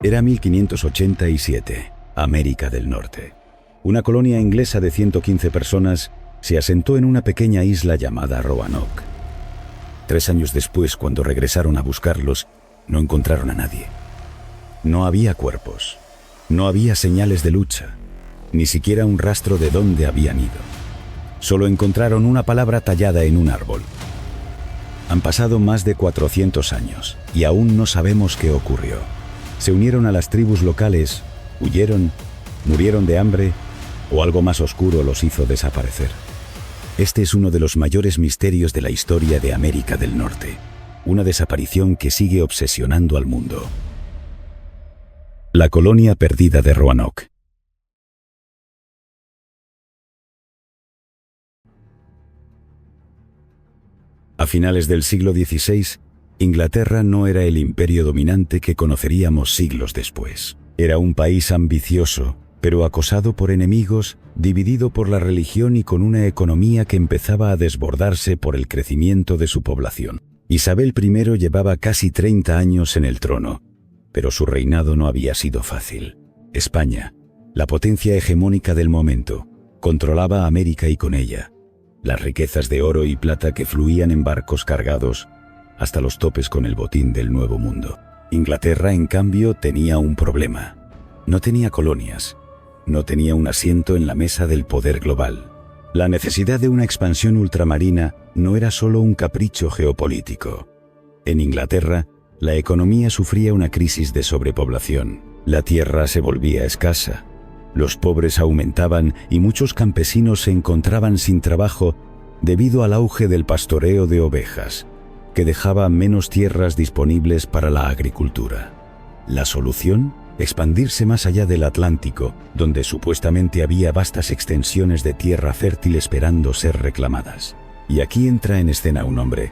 Era 1587, América del Norte. Una colonia inglesa de 115 personas se asentó en una pequeña isla llamada Roanoke. 3 años después, cuando regresaron a buscarlos, no encontraron a nadie. No había cuerpos, no había señales de lucha, ni siquiera un rastro de dónde habían ido. Solo encontraron una palabra tallada en un árbol. Han pasado más de 400 años y aún no sabemos qué ocurrió. Se unieron a las tribus locales, huyeron, murieron de hambre o algo más oscuro los hizo desaparecer. Este es uno de los mayores misterios de la historia de América del Norte, una desaparición que sigue obsesionando al mundo. La colonia perdida de Roanoke. A finales del siglo XVI, Inglaterra no era el imperio dominante que conoceríamos siglos después. Era un país ambicioso, pero acosado por enemigos, dividido por la religión y con una economía que empezaba a desbordarse por el crecimiento de su población. Isabel I llevaba casi 30 años en el trono, pero su reinado no había sido fácil. España, la potencia hegemónica del momento, controlaba América y con ella las riquezas de oro y plata que fluían en barcos cargados hasta los topes con el botín del Nuevo Mundo. Inglaterra, en cambio, tenía un problema. No tenía colonias, no tenía un asiento en la mesa del poder global. La necesidad de una expansión ultramarina no era solo un capricho geopolítico. En Inglaterra, la economía sufría una crisis de sobrepoblación. La tierra se volvía escasa. Los pobres aumentaban y muchos campesinos se encontraban sin trabajo debido al auge del pastoreo de ovejas, que dejaba menos tierras disponibles para la agricultura. ¿La solución? Expandirse más allá del Atlántico, donde supuestamente había vastas extensiones de tierra fértil esperando ser reclamadas. Y aquí entra en escena un hombre,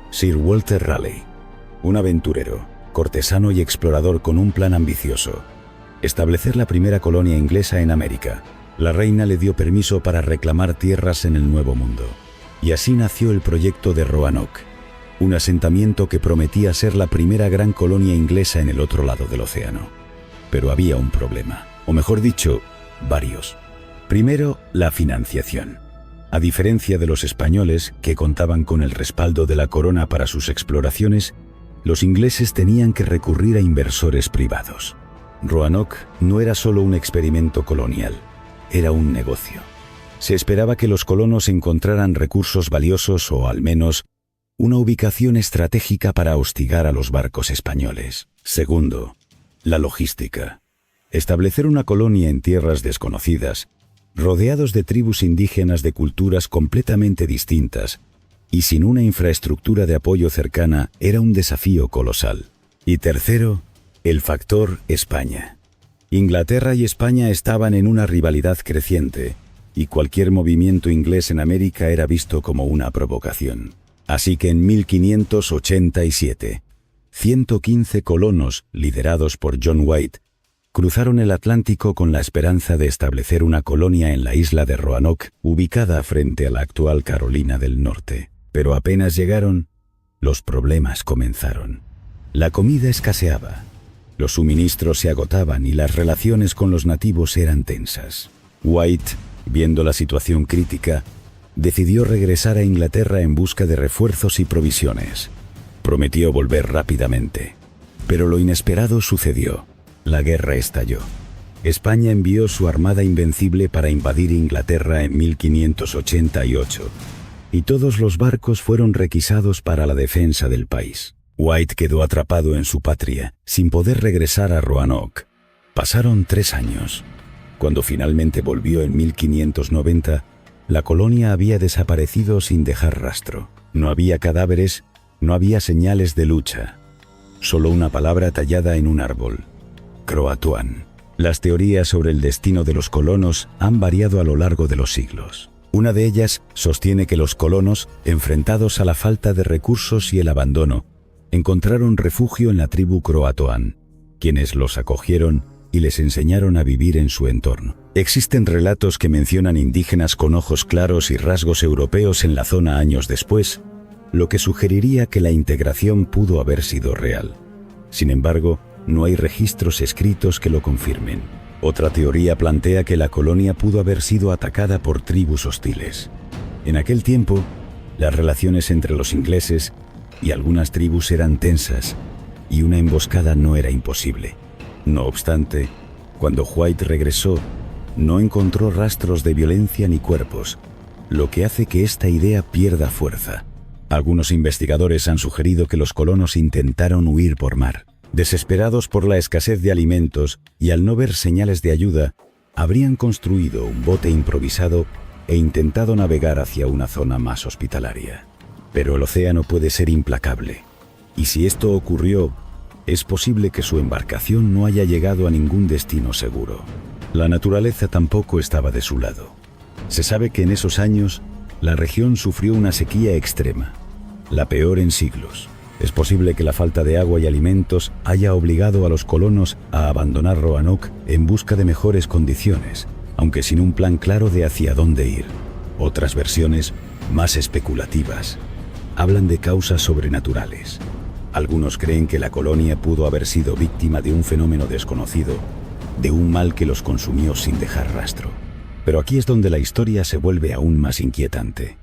Sir Walter Raleigh, un aventurero, cortesano y explorador con un plan ambicioso: establecer la primera colonia inglesa en América. La reina le dio permiso para reclamar tierras en el Nuevo Mundo. Y así nació el proyecto de Roanoke, un asentamiento que prometía ser la primera gran colonia inglesa en el otro lado del océano. Pero había un problema, o mejor dicho, varios. Primero, la financiación. A diferencia de los españoles, que contaban con el respaldo de la corona para sus exploraciones, los ingleses tenían que recurrir a inversores privados. Roanoke no era solo un experimento colonial, era un negocio. Se esperaba que los colonos encontraran recursos valiosos o, al menos, una ubicación estratégica para hostigar a los barcos españoles. Segundo, la logística. Establecer una colonia en tierras desconocidas, rodeados de tribus indígenas de culturas completamente distintas y sin una infraestructura de apoyo cercana, era un desafío colosal. Y tercero, el factor España. Inglaterra y España estaban en una rivalidad creciente, y cualquier movimiento inglés en América era visto como una provocación. Así que en 1587, 115 colonos, liderados por John White, cruzaron el Atlántico con la esperanza de establecer una colonia en la isla de Roanoke, ubicada frente a la actual Carolina del Norte. Pero apenas llegaron, los problemas comenzaron. La comida escaseaba, los suministros se agotaban y las relaciones con los nativos eran tensas. White, viendo la situación crítica, decidió regresar a Inglaterra en busca de refuerzos y provisiones. Prometió volver rápidamente, pero lo inesperado sucedió. La guerra estalló. España envió su armada invencible para invadir Inglaterra en 1588, y todos los barcos fueron requisados para la defensa del país. White quedó atrapado en su patria, sin poder regresar a Roanoke. Pasaron 3 años. Cuando finalmente volvió en 1590, la colonia había desaparecido sin dejar rastro. No había cadáveres, no había señales de lucha. Solo una palabra tallada en un árbol: Croatoan. Las teorías sobre el destino de los colonos han variado a lo largo de los siglos. Una de ellas sostiene que los colonos, enfrentados a la falta de recursos y el abandono, encontraron refugio en la tribu Croatoan, quienes los acogieron y les enseñaron a vivir en su entorno. Existen relatos que mencionan indígenas con ojos claros y rasgos europeos en la zona años después, lo que sugeriría que la integración pudo haber sido real. Sin embargo, no hay registros escritos que lo confirmen. Otra teoría plantea que la colonia pudo haber sido atacada por tribus hostiles. En aquel tiempo, las relaciones entre los ingleses y algunas tribus eran tensas, y una emboscada no era imposible. No obstante, cuando White regresó, no encontró rastros de violencia ni cuerpos, lo que hace que esta idea pierda fuerza. Algunos investigadores han sugerido que los colonos intentaron huir por mar. Desesperados por la escasez de alimentos y al no ver señales de ayuda, habrían construido un bote improvisado e intentado navegar hacia una zona más hospitalaria. Pero el océano puede ser implacable, y si esto ocurrió, es posible que su embarcación no haya llegado a ningún destino seguro. La naturaleza tampoco estaba de su lado. Se sabe que en esos años, la región sufrió una sequía extrema, la peor en siglos. Es posible que la falta de agua y alimentos haya obligado a los colonos a abandonar Roanoke en busca de mejores condiciones, aunque sin un plan claro de hacia dónde ir. Otras versiones, más especulativas, hablan de causas sobrenaturales. Algunos creen que la colonia pudo haber sido víctima de un fenómeno desconocido, de un mal que los consumió sin dejar rastro. Pero aquí es donde la historia se vuelve aún más inquietante.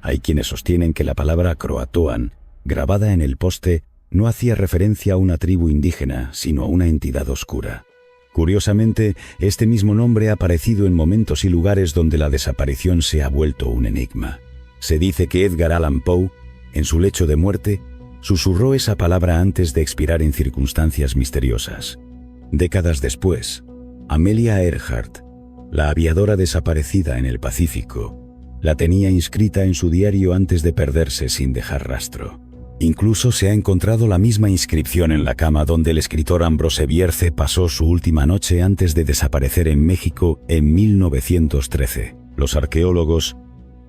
Hay quienes sostienen que la palabra Croatoan, grabada en el poste, no hacía referencia a una tribu indígena, sino a una entidad oscura. Curiosamente, este mismo nombre ha aparecido en momentos y lugares donde la desaparición se ha vuelto un enigma. Se dice que Edgar Allan Poe, en su lecho de muerte, susurró esa palabra antes de expirar en circunstancias misteriosas. Décadas después, Amelia Earhart, la aviadora desaparecida en el Pacífico, la tenía inscrita en su diario antes de perderse sin dejar rastro. Incluso se ha encontrado la misma inscripción en la cama donde el escritor Ambrose Bierce pasó su última noche antes de desaparecer en México en 1913. Los arqueólogos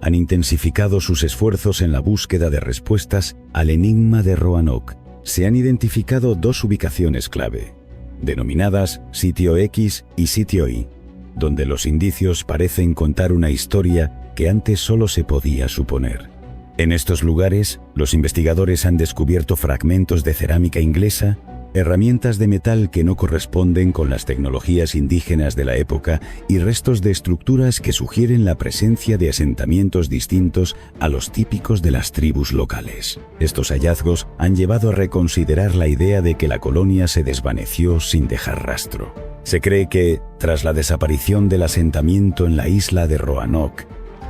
han intensificado sus esfuerzos en la búsqueda de respuestas al enigma de Roanoke. Se han identificado dos ubicaciones clave, denominadas Sitio X y Sitio Y, donde los indicios parecen contar una historia que antes solo se podía suponer. En estos lugares, los investigadores han descubierto fragmentos de cerámica inglesa, herramientas de metal que no corresponden con las tecnologías indígenas de la época y restos de estructuras que sugieren la presencia de asentamientos distintos a los típicos de las tribus locales. Estos hallazgos han llevado a reconsiderar la idea de que la colonia se desvaneció sin dejar rastro. Se cree que, tras la desaparición del asentamiento en la isla de Roanoke,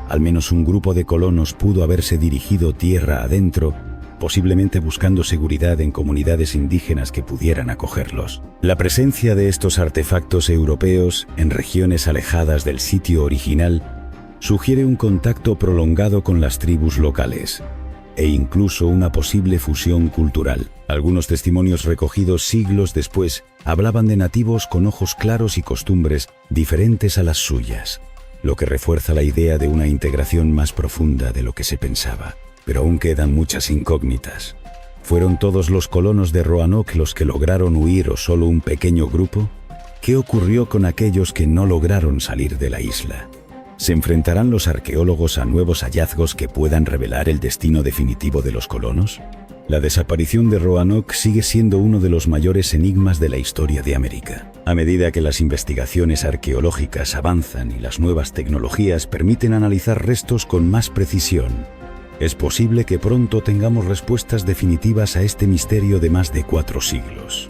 al menos un grupo de colonos pudo haberse dirigido tierra adentro, posiblemente buscando seguridad en comunidades indígenas que pudieran acogerlos. La presencia de estos artefactos europeos en regiones alejadas del sitio original sugiere un contacto prolongado con las tribus locales, e incluso una posible fusión cultural. Algunos testimonios recogidos siglos después hablaban de nativos con ojos claros y costumbres diferentes a las suyas, lo que refuerza la idea de una integración más profunda de lo que se pensaba. Pero aún quedan muchas incógnitas. ¿Fueron todos los colonos de Roanoke los que lograron huir o solo un pequeño grupo? ¿Qué ocurrió con aquellos que no lograron salir de la isla? ¿Se enfrentarán los arqueólogos a nuevos hallazgos que puedan revelar el destino definitivo de los colonos? La desaparición de Roanoke sigue siendo uno de los mayores enigmas de la historia de América. A medida que las investigaciones arqueológicas avanzan y las nuevas tecnologías permiten analizar restos con más precisión, es posible que pronto tengamos respuestas definitivas a este misterio de más de 4 siglos.